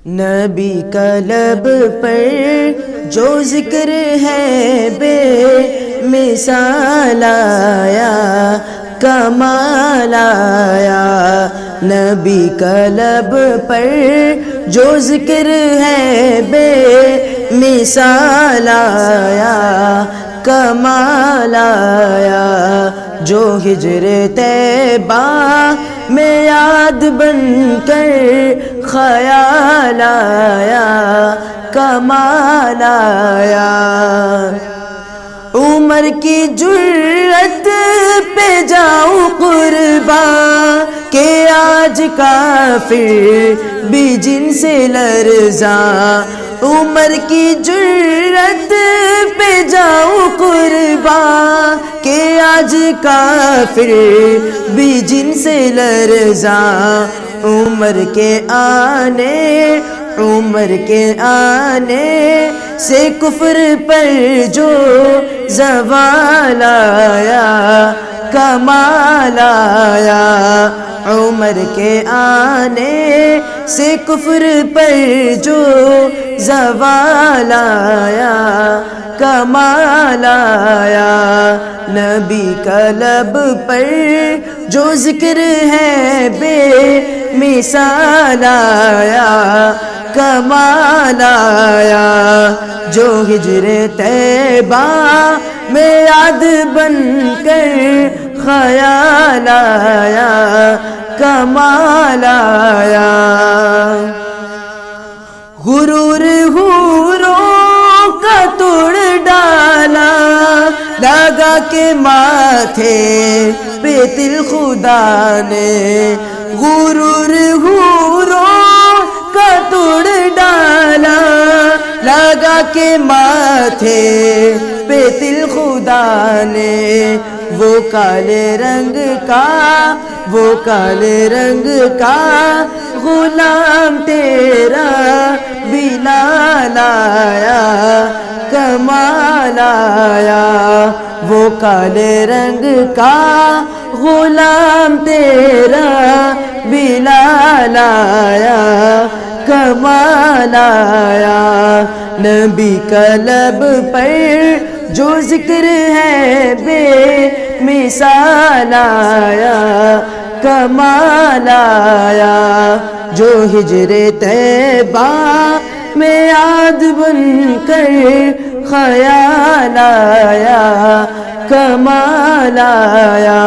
نبی کا لب پر جو ذکر ہے بے مثال آیا، کمال آیا۔ نبی کا لب پر جو ذکر ہے بے مثال آیا، کمال آیا۔ جو ہجر طیبہ میں یاد بن کر خیال آیا، کمال آیا۔ عمر کی جرت پہ جاؤں قرباں کہ آج کافر بھی جن سے لرزاں۔ عمر کی جرت پہ جاؤں قرباں کہ آج کافر بھی جن سے لرزاں۔ عمر کے آنے سے کفر پر جو زوال آیا، کمال آیا۔ عمر کے آنے سے کفر پر جو زوال آیا، کمال آیا۔ نبی کا لب پر جو ذکر ہے بے مثال آیا، کمال آیا۔ جو ہجر طیبہ میں یاد بن کر خیال آیا، کمال آیا۔ غرور حوروں کا توڑ ڈالا، لگا کے ماتھے پہ تل خدا نے۔ غرور حوروں کا توڑ ڈالا، لگا کے ماتھے پہ تل خدا نے۔ وہ کالے رنگ کا غلام تیرا بلال آیا، کمال آیا۔ وہ کالے رنگ کا غلام تیرا بلال آیا، کمال آیا۔ نبی کا لب پر جو ذکر ہے بے مثال آیا، کمال آیا۔ جو ہجر طیبہ میں یاد بن کر خیال آیا، کمال آیا۔